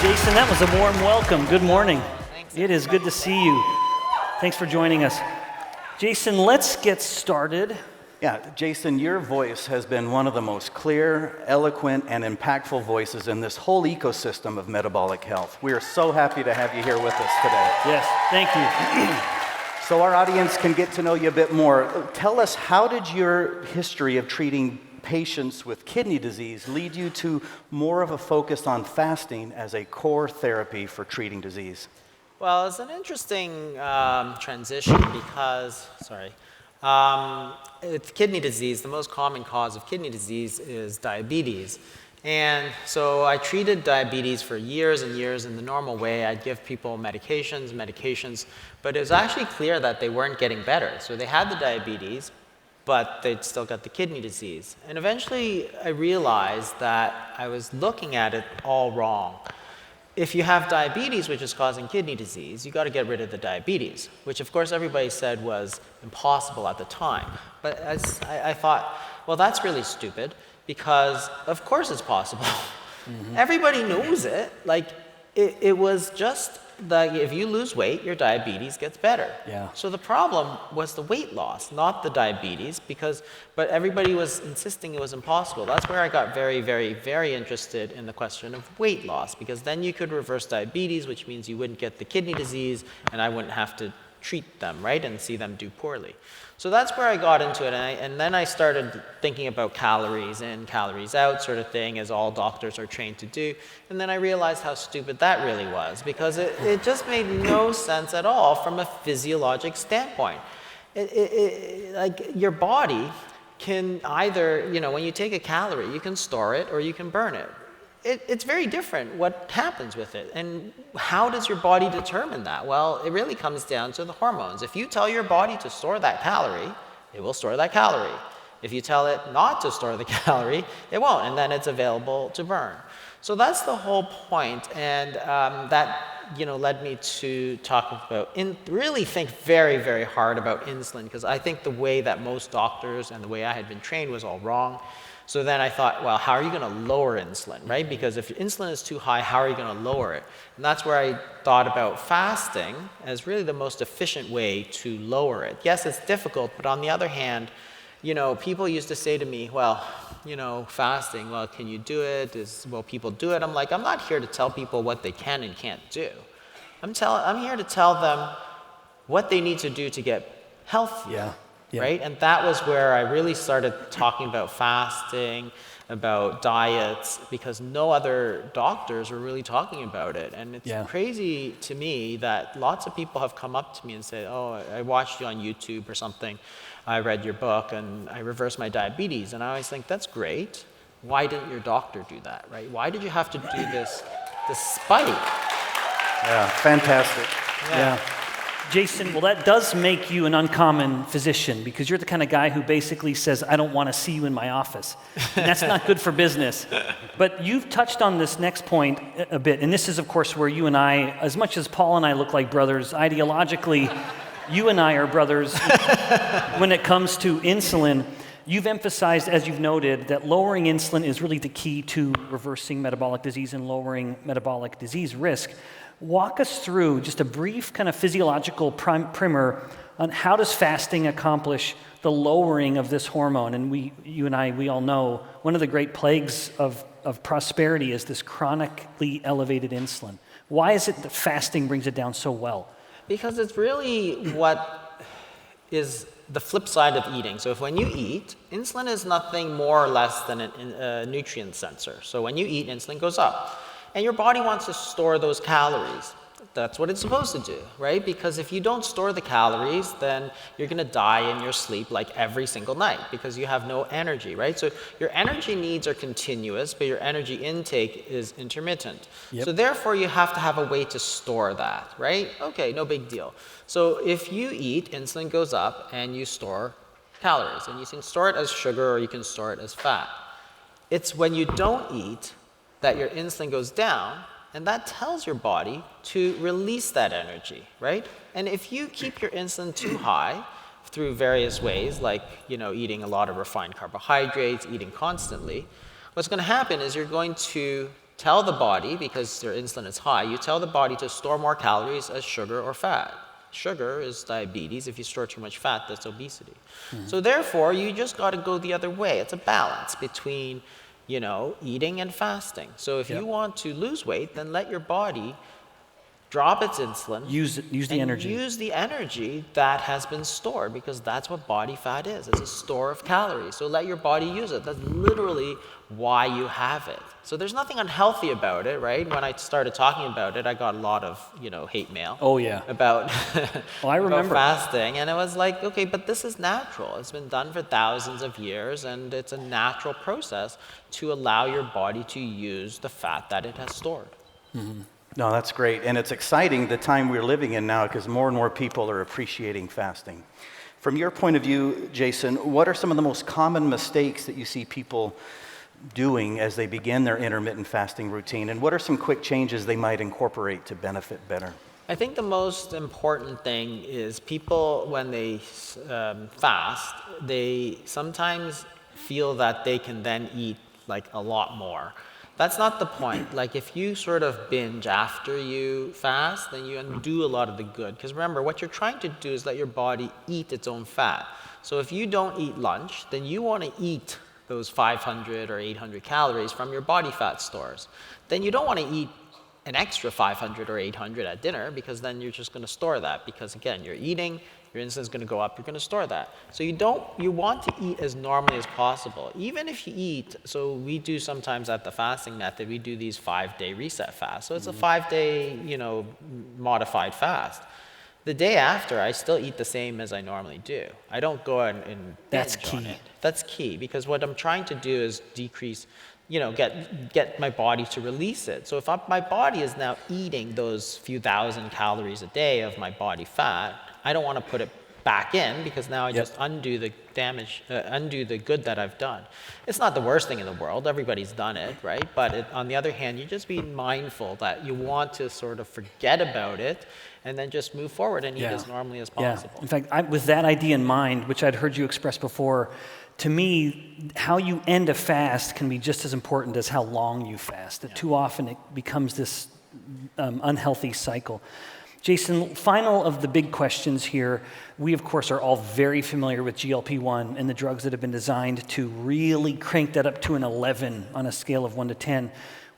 Jason, that was a warm welcome. Good morning. Thanks. It is good to see you. Thanks for joining us. Jason, let's get started. Yeah, Jason, your voice has been one of the most clear, eloquent, and impactful voices in this whole ecosystem of metabolic health. We are so happy to have you here with us today. Yes, thank you. So our audience can get to know you a bit more. Tell us, how did your history of treating patients with kidney disease lead you to more of a focus on fasting as a core therapy for treating disease? Well, it's an interesting transition because, with kidney disease, the most common cause of kidney disease is diabetes. And so I treated diabetes for years and years in the normal way. I'd give people medications, but it was actually clear that they weren't getting better. So they had the diabetes, but they'd still got the kidney disease. And eventually I realized that I was looking at it all wrong. If you have diabetes, which is causing kidney disease, you got to get rid of the diabetes, which of course everybody said was impossible at the time. But I thought, well, that's really stupid, because of course it's possible. Mm-hmm. Everybody knows it. Like, it was just that if you lose weight, your diabetes gets better. Yeah. So the problem was the weight loss, not the diabetes, but everybody was insisting it was impossible. That's where I got very, very, very interested in the question of weight loss, because then you could reverse diabetes, which means you wouldn't get the kidney disease, and I wouldn't have to treat them, right, and see them do poorly. So that's where I got into it, and then I started thinking about calories in, calories out sort of thing, as all doctors are trained to do. And then I realized how stupid that really was, because it just made no sense at all from a physiologic standpoint. Like, your body can either, when you take a calorie, you can store it or you can burn it. It's very different what happens with it. And how does your body determine that? Well, it really comes down to the hormones. If you tell your body to store that calorie, it will store that calorie. If you tell it not to store the calorie, it won't, and then it's available to burn. So that's the whole point, and that led me to talk about, really think very, very hard about insulin, because I think the way that most doctors and the way I had been trained was all wrong. So then I thought, well, how are you going to lower insulin, right? Because if insulin is too high, how are you going to lower it? And that's where I thought about fasting as really the most efficient way to lower it. Yes, it's difficult, but on the other hand, people used to say to me, well, fasting, well, can you do it? Will people do it? I'm like, I'm not here to tell people what they can and can't do. I'm here to tell them what they need to do to get healthy. Yeah. Right? And that was where I really started talking about fasting, about diets, because no other doctors were really talking about it. And it's crazy to me that lots of people have come up to me and said, oh, I watched you on YouTube or something. I read your book and I reversed my diabetes. And I always think, that's great. Why didn't your doctor do that, right? Why did you have to do this despite? Yeah, fantastic. Yeah. Jason, well, that does make you an uncommon physician, because you're the kind of guy who basically says, I don't want to see you in my office. And that's not good for business. But you've touched on this next point a bit, and this is, of course, where you and I, as much as Paul and I look like brothers, ideologically, you and I are brothers when it comes to insulin. You've emphasized, as you've noted, that lowering insulin is really the key to reversing metabolic disease and lowering metabolic disease risk. Walk us through just a brief kind of physiological primer on how does fasting accomplish the lowering of this hormone. And you and I, we all know one of the great plagues of prosperity is this chronically elevated insulin. Why is it that fasting brings it down so well? Because it's really what is the flip side of eating. So if when you eat, insulin is nothing more or less than a nutrient sensor. So when you eat, insulin goes up. And your body wants to store those calories. That's what it's supposed to do, right? Because if you don't store the calories, then you're going to die in your sleep like every single night, because you have no energy, right? So your energy needs are continuous, but your energy intake is intermittent. Yep. So therefore, you have to have a way to store that, right? Okay, no big deal. So if you eat, insulin goes up and you store calories. And you can store it as sugar or you can store it as fat. It's when you don't eat that your insulin goes down, and that tells your body to release that energy, right? And if you keep your insulin too high through various ways, like eating a lot of refined carbohydrates, eating constantly, what's going to happen is you're going to tell the body, because your insulin is high, you tell the body to store more calories as sugar or fat. Sugar is diabetes. If you store too much fat, that's obesity. So therefore, you just got to go the other way. It's a balance between, eating and fasting. So if you want to lose weight, then let your body drop its insulin. Use the energy. Use the energy that has been stored, because that's what body fat is. It's a store of calories. So let your body use it. That's literally why you have it. So there's nothing unhealthy about it, right? When I started talking about it, I got a lot of, hate mail. Oh, yeah. About, I remember. about fasting. And it was like, okay, but this is natural. It's been done for thousands of years, and it's a natural process to allow your body to use the fat that it has stored. Mm-hmm. No, that's great. And it's exciting the time we're living in now, because more and more people are appreciating fasting. From your point of view, Jason, what are some of the most common mistakes that you see people doing as they begin their intermittent fasting routine? And what are some quick changes they might incorporate to benefit better? I think the most important thing is people, when they fast, they sometimes feel that they can then eat like a lot more. That's not the point. Like, if you sort of binge after you fast, then you undo a lot of the good. Because remember, what you're trying to do is let your body eat its own fat. So if you don't eat lunch, then you want to eat those 500 or 800 calories from your body fat stores. Then you don't want to eat an extra 500 or 800 at dinner, because then you're just going to store that. Because again, you're eating, your insulin's going to go up, you're going to store that. So you want to eat as normally as possible. Even if you eat, so we do sometimes at the fasting method, we do these 5-day reset fasts. So it's a 5-day, modified fast. The day after, I still eat the same as I normally do. I don't go out and That's binge on key. it. That's key, because what I'm trying to do is decrease, get my body to release it. So if my body is now eating those few thousand calories a day of my body fat, I don't want to put it back in, because now I just undo the damage, undo the good that I've done. It's not the worst thing in the world. Everybody's done it, right? But on the other hand, you just be mindful that you want to sort of forget about it and then just move forward and eat as normally as possible. In fact, with that idea in mind, which I'd heard you express before, to me, how you end a fast can be just as important as how long you fast. Too often it becomes this unhealthy cycle. Jason, final of the big questions here. We, of course, are all very familiar with GLP-1 and the drugs that have been designed to really crank that up to an 11 on a scale of 1 to 10.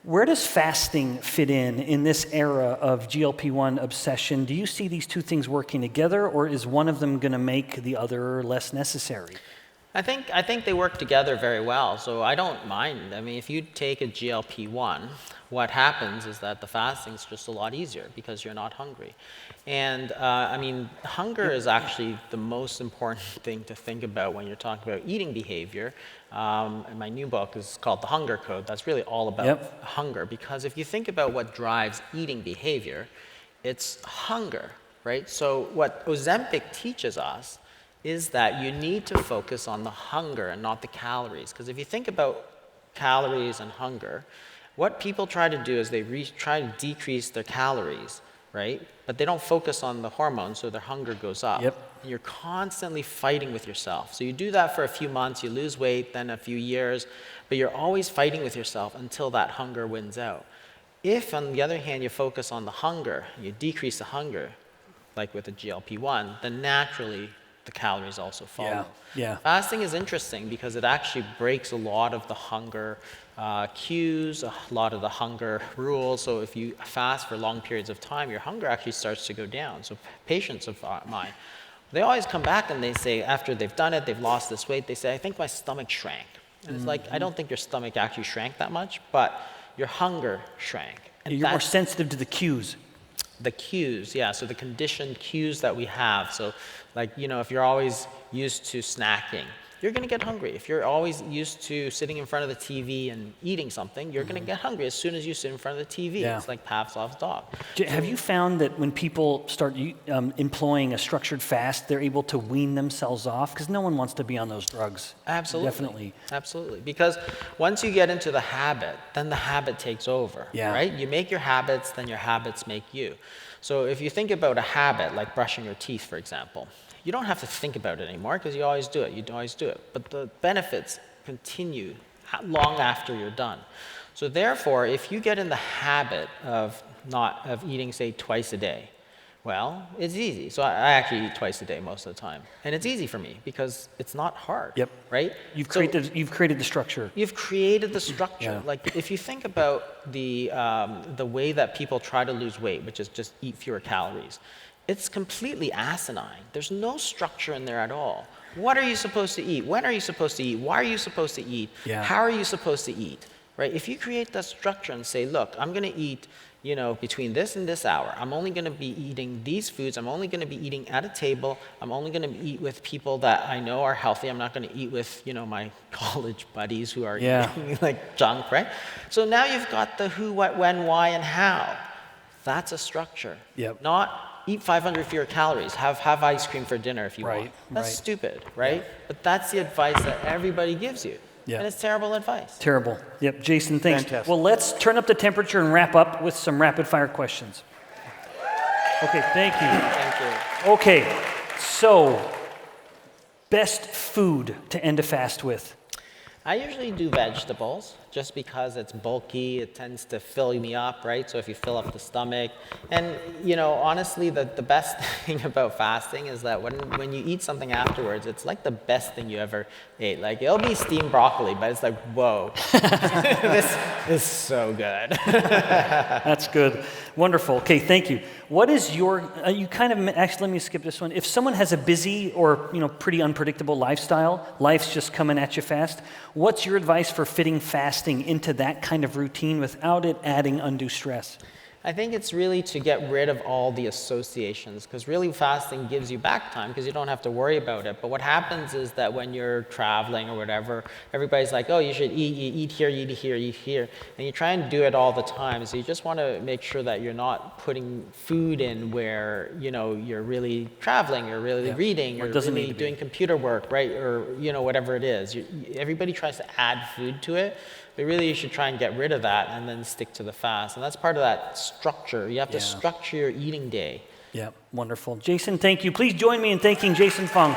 Where does fasting fit in this era of GLP-1 obsession? Do you see these two things working together, or is one of them going to make the other less necessary? I think they work together very well, so I don't mind. I mean, if you take a GLP-1, what happens is that the fasting is just a lot easier because you're not hungry. And hunger is actually the most important thing to think about when you're talking about eating behavior. And my new book is called The Hunger Code. That's really all about hunger, because if you think about what drives eating behavior, it's hunger, right? So what Ozempic teaches us is that you need to focus on the hunger and not the calories. Because if you think about calories and hunger, what people try to do is they try to decrease their calories, right? But they don't focus on the hormones, so their hunger goes up. And you're constantly fighting with yourself. So you do that for a few months, you lose weight, then a few years, but you're always fighting with yourself until that hunger wins out. If, on the other hand, you focus on the hunger, you decrease the hunger, like with the GLP-1, then naturally the calories also follow. Fasting is interesting because it actually breaks a lot of the hunger cues, a lot of the hunger rules. So if you fast for long periods of time, your hunger actually starts to go down. So patients of mine, they always come back and they say, after they've done it, they've lost this weight, they say, I think my stomach shrank. And it's like, I don't think your stomach actually shrank that much, but your hunger shrank. And you're more sensitive to the cues. The cues, so the conditioned cues that we have. So like, if you're always used to snacking, you're going to get hungry. If you're always used to sitting in front of the TV and eating something, you're going to get hungry as soon as you sit in front of the TV. It's like Pavlov's dog. Have you found that when people start employing a structured fast, they're able to wean themselves off? Because no one wants to be on those drugs. Absolutely. Definitely. Absolutely. Because once you get into the habit, then the habit takes over, right? You make your habits, then your habits make you. So if you think about a habit, like brushing your teeth, for example, you don't have to think about it anymore because you always do it. You always do it. But the benefits continue long after you're done. So therefore, if you get in the habit of eating, say, twice a day, well, it's easy. So I actually eat twice a day most of the time. And it's easy for me because it's not hard, Yep. right? You've So created the structure. you've created the structure. Yeah. Like if you think about the way that people try to lose weight, which is just eat fewer calories, it's completely asinine. There's no structure in there at all. What are you supposed to eat? When are you supposed to eat? Why are you supposed to eat? Yeah. How are you supposed to eat? Right? If you create that structure and say, look, I'm going to eat, between this and this hour, I'm only going to be eating these foods. I'm only going to be eating at a table. I'm only going to eat with people that I know are healthy. I'm not going to eat with, my college buddies who are eating like junk, right? So now you've got the who, what, when, why, and how. That's a structure. Yep. Not eat 500 fewer calories. Have ice cream for dinner if you want. That's stupid, right? But that's the advice that everybody gives you. Yeah. And it's terrible advice. Terrible. Yep, Jason, thanks. Fantastic. Well, let's turn up the temperature and wrap up with some rapid-fire questions. Okay, thank you. Thank you. Okay, so best food to end a fast with? I usually do vegetables just because it's bulky. It tends to fill me up, right? So if you fill up the stomach. And, honestly, the best thing about fasting is that when you eat something afterwards, it's like the best thing you ever ate. Like, it'll be steamed broccoli, but it's like, whoa, this is so good. That's good. Wonderful. Okay, thank you. What is your, actually, let me skip this one. If someone has a busy or, pretty unpredictable lifestyle, life's just coming at you fast, what's your advice for fitting fasting into that kind of routine without it adding undue stress? I think it's really to get rid of all the associations, because really fasting gives you back time because you don't have to worry about it. But what happens is that when you're traveling or whatever, everybody's like, oh, you should eat here, eat here, eat here. And you try and do it all the time. So you just want to make sure that you're not putting food in where, you're really traveling, or really reading, or really doing computer work, right? Or, whatever it is. Everybody tries to add food to it. But really, you should try and get rid of that and then stick to the fast. And that's part of that structure. You have to structure your eating day. Yeah, wonderful. Jason, thank you. Please join me in thanking Jason Fung.